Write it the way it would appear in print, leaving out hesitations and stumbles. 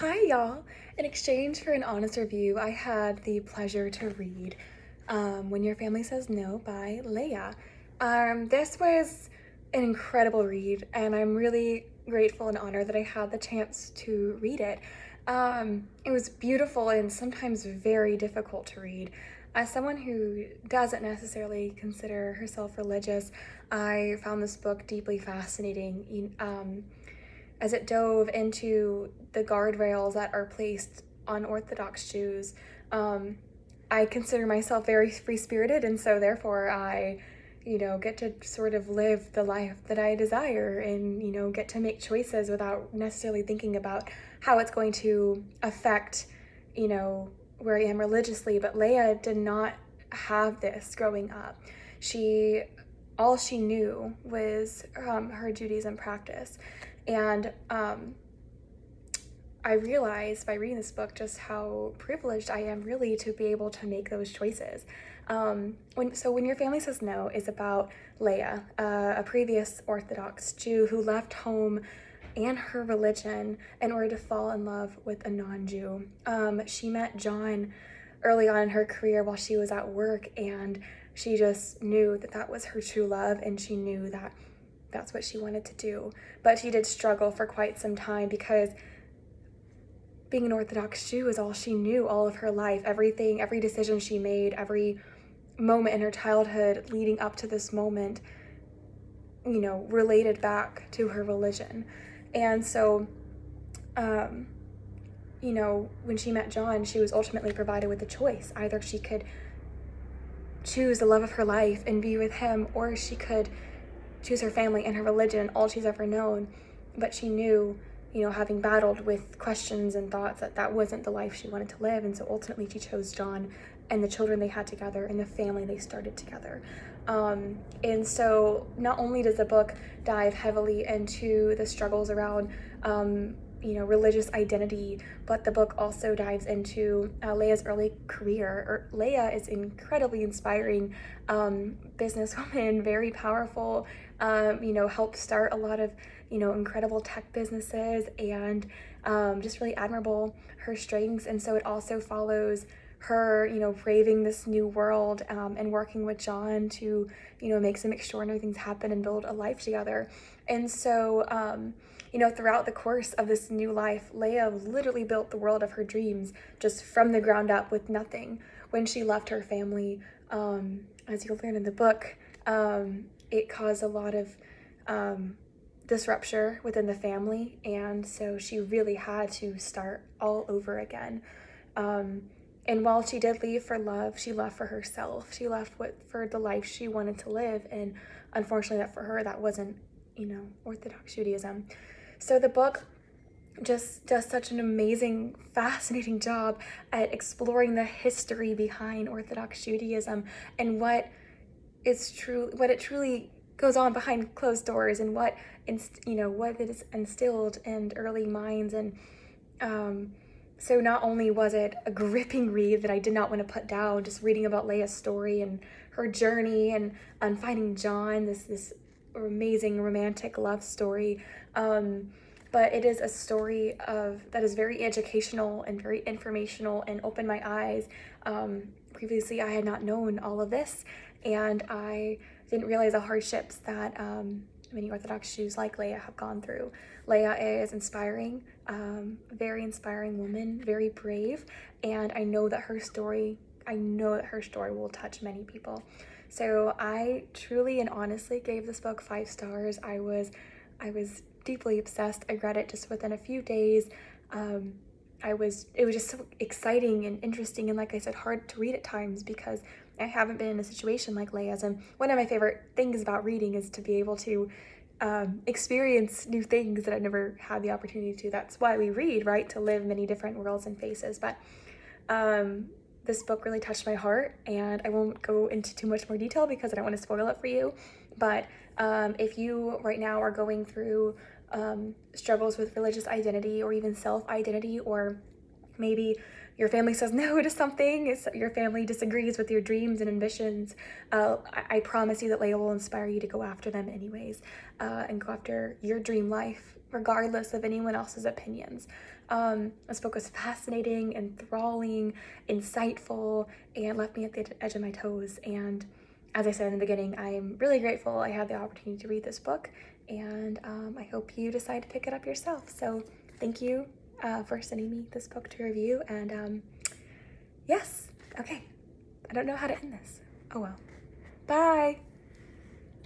Hi, y'all. In exchange for an honest review, I had the pleasure to read When Your Family Says No by Leia. This was an incredible read, and I'm really grateful and honored that I had the chance to read it. It was beautiful and sometimes very difficult to read. As someone who doesn't necessarily consider herself religious, I found this book deeply fascinating. As it dove into the guardrails that are placed on Orthodox Jews. I consider myself very free spirited, and so therefore I, get to sort of live the life that I desire and, get to make choices without necessarily thinking about how it's going to affect, where I am religiously. But Leia did not have this growing up. All she knew was her Judaism practice. And I realized by reading this book just how privileged I am really to be able to make those choices. When Your Family Says No is about Leia, a previous Orthodox Jew who left home and her religion in order to fall in love with a non-Jew. She met John early on in her career while she was at work, and she just knew that that was her true love, and she knew that that's what she wanted to do. But she did struggle for quite some time because being an Orthodox Jew is all she knew all of her life. Everything, every decision she made, every moment in her childhood leading up to this moment, related back to her religion. And so, when she met John, she was ultimately provided with a choice. Either she could choose the love of her life and be with him, or she could choose her family and her religion, all she's ever known. But she knew, having battled with questions and thoughts, that that wasn't the life she wanted to live. And so ultimately she chose John and the children they had together and the family they started together. And so not only does the book dive heavily into the struggles around religious identity, but the book also dives into Leia's early career. Leia is incredibly inspiring businesswoman, very powerful, helped start a lot of, incredible tech businesses, and just really admirable, her strengths. And so it also follows her, braving this new world and working with John to, make some extraordinary things happen and build a life together. And so, throughout the course of this new life, Leia literally built the world of her dreams just from the ground up with nothing. When she left her family, as you'll learn in the book, it caused a lot of disruption within the family, and so she really had to start all over again. And while she did leave for love, she left for herself. She left for the life she wanted to live, and unfortunately, that for her, that wasn't, Orthodox Judaism. So the book just does such an amazing, fascinating job at exploring the history behind Orthodox Judaism and what it truly goes on behind closed doors, and what it is instilled in early minds. And so not only was it a gripping read that I did not want to put down, just reading about Leia's story and her journey and finding John, this amazing romantic love story, but it is a story that is very educational and very informational and opened my eyes. Previously, I had not known all of this, and I didn't realize the hardships that many Orthodox Jews like Leia have gone through. Leia is inspiring, very inspiring woman, very brave, and I know that her story will touch many people. So I truly and honestly gave this book 5 stars. I was deeply obsessed. I read it just within a few days. It was just so exciting and interesting, and like I said, hard to read at times because I haven't been in a situation like Leia's. And one of my favorite things about reading is to be able to experience new things that I've never had the opportunity to. That's why we read, right? To live many different worlds and faces. But this book really touched my heart, and I won't go into too much more detail because I don't want to spoil it for you. But if you right now are going through struggles with religious identity or even self-identity, or maybe your family says no to something, your family disagrees with your dreams and ambitions, I promise you that Leia will inspire you to go after them anyways, and go after your dream life regardless of anyone else's opinions. This book was fascinating, enthralling, insightful, and left me at the edge of my toes. And as I said in the beginning, I'm really grateful I had the opportunity to read this book, and I hope you decide to pick it up yourself. So thank you for sending me this book to review, and yes, okay, I don't know how to end this. Oh well. Bye!